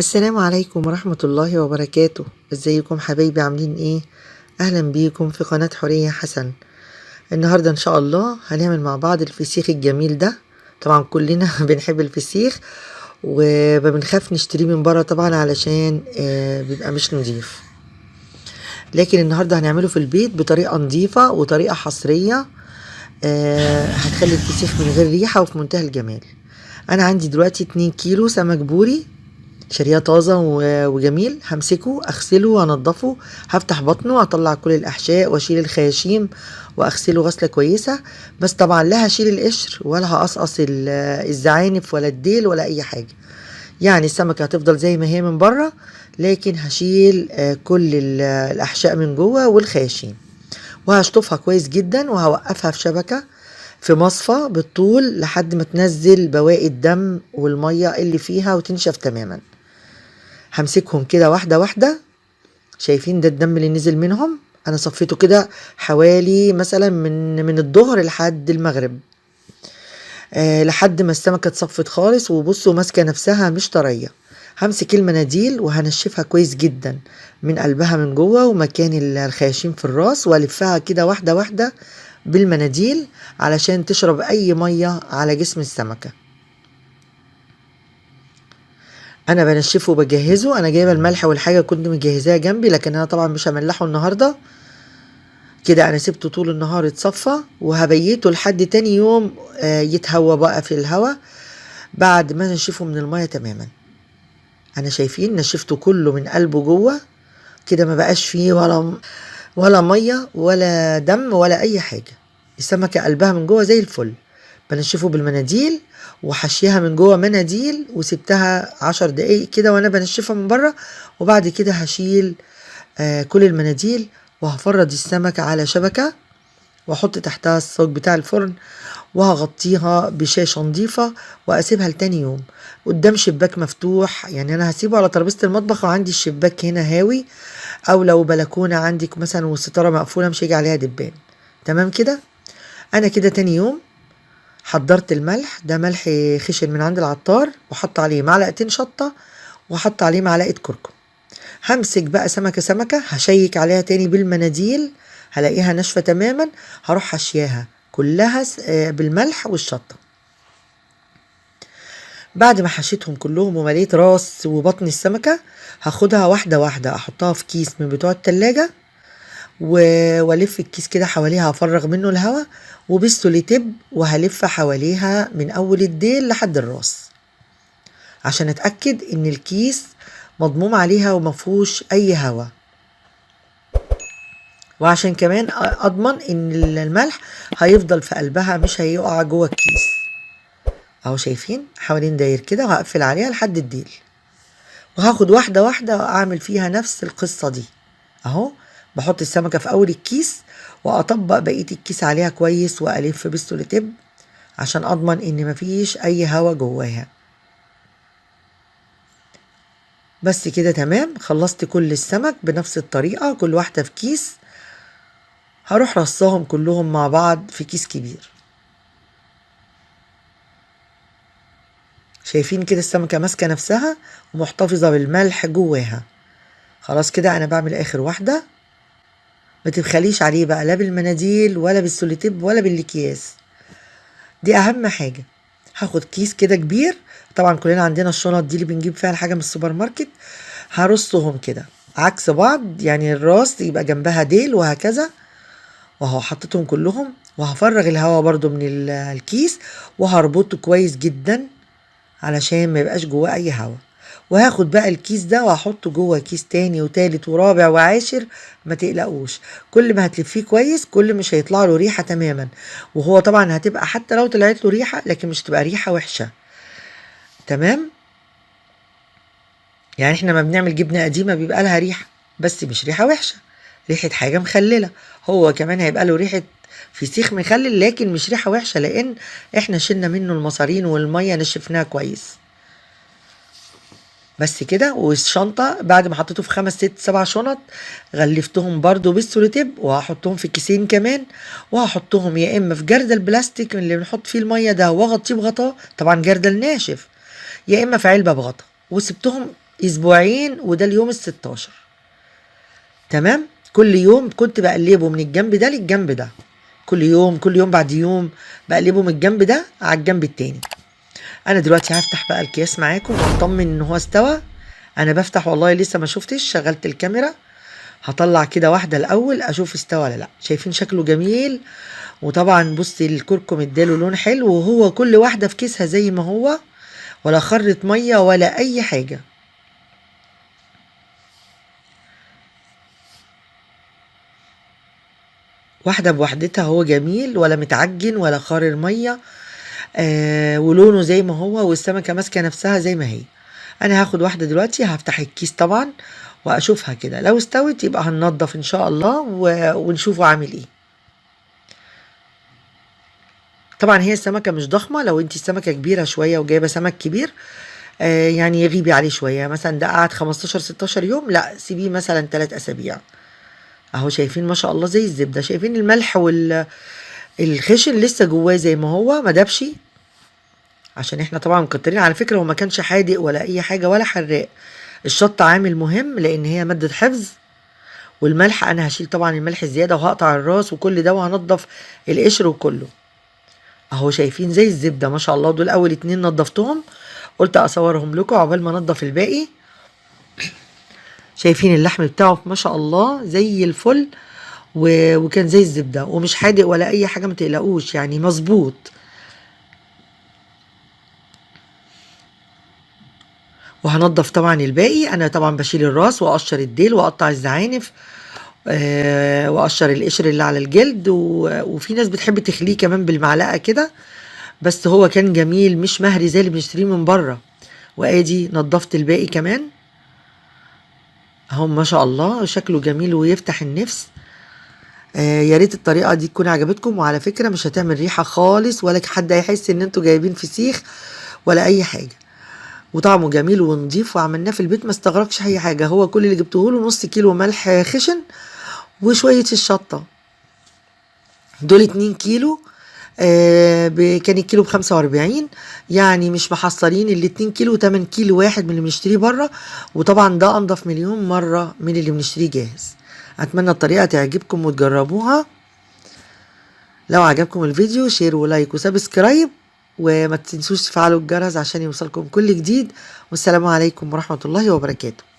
السلام عليكم ورحمة الله وبركاته. ازيكم حبايبي، عاملين ايه؟ اهلا بيكم في قناة حورية حسن. النهاردة ان شاء الله هنعمل مع بعض الفسيخ الجميل ده. طبعا كلنا بنحب الفسيخ وما بنخاف نشتريه من بره طبعا علشان بيبقى مش نضيف، لكن النهاردة هنعمله في البيت بطريقة نظيفة وطريقة حصرية هتخلي الفسيخ من غير ريحة وفي منتهى الجمال. انا عندي دلوقتي 2 كيلو سمك بوري شاريه طازه وجميل. همسكه اغسله وانضفه، هفتح بطنه واطلع كل الاحشاء واشيل الخياشيم واغسله غسله كويسه. بس طبعا لا هشيل القشر ولا هقصقص الزعانف ولا الديل ولا اي حاجه، يعني السمكه هتفضل زي ما هي من بره، لكن هشيل كل الاحشاء من جوه والخياشيم، وهشطفها كويس جدا وهوقفها في شبكه في مصفى بالطول لحد ما تنزل بواقي الدم والميه اللي فيها وتنشف تماما. همسكهم كده واحدة واحدة. شايفين ده الدم اللي نزل منهم؟ انا صفيته كده حوالي مثلا من الظهر لحد المغرب، لحد ما السمكة اتصفت خالص. وبصوا ماسكة نفسها مش طرية. همسك المناديل وهنشفها كويس جدا من قلبها من جوه ومكان الخياشيم في الراس، والفها كده واحدة واحدة بالمناديل علشان تشرب اي مية على جسم السمكة. انا بنشفه وبجهزه. انا جايبه الملح والحاجه كنت مجهزاها جنبي، لكن انا طبعا مش هملحه النهارده. كده انا سبته طول النهار يتصفى وهبيته لحد تاني يوم يتهوى بقى في الهوا بعد ما نشفه من الميه تماما. انا شايفين نشفته كله من قلبه جوه كده، ما بقاش فيه ولا ميه ولا دم ولا اي حاجه. السمكه قلبها من جوه زي الفل. بنشفه بالمناديل وحشيها من جوه مناديل، وسبتها 10 دقايق كده وانا بنشفها من بره. وبعد كده هشيل كل المناديل وهفرد السمكة على شبكة واحط تحتها الصاج بتاع الفرن، وهغطيها بشاشة نظيفة واسيبها لتاني يوم قدام شباك مفتوح. يعني انا هسيبه على ترابيزة المطبخ وعندي الشباك هنا هاوي، او لو بلكونة عندك مثلا والستارة مقفولة مش هيجي عليها دبان. تمام كده. انا كده تاني يوم حضرت الملح، ده ملح خشن من عند العطار، وحط عليه معلقتين شطة وحط عليه معلقة كركم. همسك بقى سمكة سمكة هشيك عليها تاني بالمناديل، هلاقيها ناشفة تماما. هروح حشياها كلها بالملح والشطة. بعد ما حشيتهم كلهم ومليت راس وبطن السمكة، هاخدها واحدة واحدة احطها في كيس من بتوع التلاجة والف الكيس كده حواليها، هفرغ منه الهواء وبالسوليتيب، وهلف حواليها من اول الديل لحد الراس عشان اتاكد ان الكيس مضموم عليها ومفهوش اي هواء، وعشان كمان اضمن ان الملح هيفضل في قلبها مش هيقع جوه الكيس. اهو شايفين حوالين داير كده، وهقفل عليها لحد الديل، وهاخد واحده واحده واعمل فيها نفس القصه دي. اهو بحط السمكه في اول الكيس واطبق بقيه الكيس عليها كويس والف بالسوليتيب عشان اضمن ان مفيش اي هوا جواها. بس كده تمام. خلصت كل السمك بنفس الطريقه، كل واحده في كيس. هروح رصاهم كلهم مع بعض في كيس كبير. شايفين كده السمكه ماسكه نفسها ومحتفظه بالملح جواها. خلاص كده انا بعمل اخر واحده. ما تبخليش عليه بقى لا بالمناديل ولا بالسوليتيب ولا بالاكياس، دي اهم حاجه. هاخد كيس كده كبير، طبعا كلنا عندنا الشنط دي اللي بنجيب فيها الحاجه من السوبر ماركت. هرصهم كده عكس بعض، يعني الراس يبقى جنبها ديل وهكذا. وهو حطيتهم كلهم، وهفرغ الهواء برضو من الكيس، وهربطه كويس جدا علشان ما يبقاش جواه اي هواء. وهاخد بقى الكيس ده وهحطه جوه كيس تاني وتالت ورابع وعاشر. ما تقلقوش، كل ما هتلفيه كويس كل مش هيطلع له ريحة تماما. وهو طبعا هتبقى حتى لو طلعت له ريحة لكن مش تبقى ريحة وحشة. تمام. يعني احنا ما بنعمل جبنة قديمة بيبقى لها ريحة، بس مش ريحة وحشة، ريحة حاجة مخللة. هو كمان هيبقى له ريحة فسيخ مخلل لكن مش ريحة وحشة، لان احنا شلنا منه المصارين والمية نشفناها كويس. بس كده. والشنطة بعد ما حطيته في 5 6 7 شنط غلفتهم برضو بالسوليتيب، وهحطهم في كيسين كمان، وهحطهم يا اما في جردل بلاستيك اللي بنحط فيه المية ده واغطيه بغطاه، طبعا جردل ناشف، يا اما في علبة بغطا. وسبتهم اسبوعين، وده اليوم ال16. تمام. كل يوم كنت بقلبه من الجنب ده للجنب ده، كل يوم بعد يوم بقلبه من الجنب ده على الجنب التاني. انا دلوقتي هفتح بقى الكياس معاكم واطمن ان هو استوى. انا بفتح والله لسه ما شفتش، شغلت الكاميرا. هطلع كده واحده الاول اشوف استوى ولا لا. شايفين شكله جميل، وطبعا بصي الكركم اداله لون حلو، وهو كل واحده في كيسها زي ما هو، ولا خرت ميه ولا اي حاجه. واحده بوحدتها، هو جميل ولا متعجن ولا خارر ميه. ولونه زي ما هو، والسمكه ماسكه نفسها زي ما هي. انا هاخد واحده دلوقتي، هفتح الكيس طبعا واشوفها كده، لو استوت يبقى هننضف ان شاء الله ونشوفه عامل ايه. طبعا هي السمكه مش ضخمه، لو انت السمكه كبيره شويه وجايبه سمك كبير يعني يغيبي عليه شويه، مثلا ده قعد 15 16 يوم، لا سيبيه مثلا 3 اسابيع. اهو شايفين ما شاء الله زي الزبده. شايفين الملح والخشن لسه جواه زي ما هو، ما دابش، عشان احنا طبعا مكترين. على فكره هو ما كانش حادق ولا اي حاجه ولا حراق. الشطه عامل مهم لان هي ماده حفظ، والملح انا هشيل طبعا الملح الزياده وهقطع الراس وكل ده، وهنضف القشر وكله. اهو شايفين زي الزبده ما شاء الله. دول اول 2 نضفتهم، قلت اصورهم لكم عقبال ما انضف الباقي. شايفين اللحم بتاعه ما شاء الله زي الفل، وكان زي الزبده ومش حادق ولا اي حاجه، ما تقلقوش يعني مظبوط. وهنضف طبعا الباقي. انا طبعا بشيل الراس واقشر الديل واقطع الزعانف واقشر القشر اللي على الجلد، وفي ناس بتحب تخليه كمان بالمعلقه كده، بس هو كان جميل مش مهري زي اللي بنشتريه من بره. وادي نضفت الباقي كمان اهو ما شاء الله، شكله جميل ويفتح النفس. يا ريت الطريقه دي تكون عجبتكم، وعلى فكره مش هتعمل ريحه خالص، ولا حد هيحس ان انتوا جايبين فسيخ ولا اي حاجه. وطعمه جميل ونضيف، وعملناه في البيت ما استغرقش اي حاجه. هو كل اللي جبته له نص كيلو ملح خشن وشويه الشطه. دول 2 كيلو. كان الكيلو ب45، يعني مش محصرين. ال2 كيلو 8 كيلو واحد من اللي بنشتريه بره، وطبعا ده انضف مليون مره من اللي بنشتريه جاهز. اتمنى الطريقه تعجبكم وتجربوها. لو عجبكم الفيديو شير ولايك وسبسكرايب، وما تنسوش تفعلوا الجرس عشان يوصلكم كل جديد. والسلام عليكم ورحمه الله وبركاته.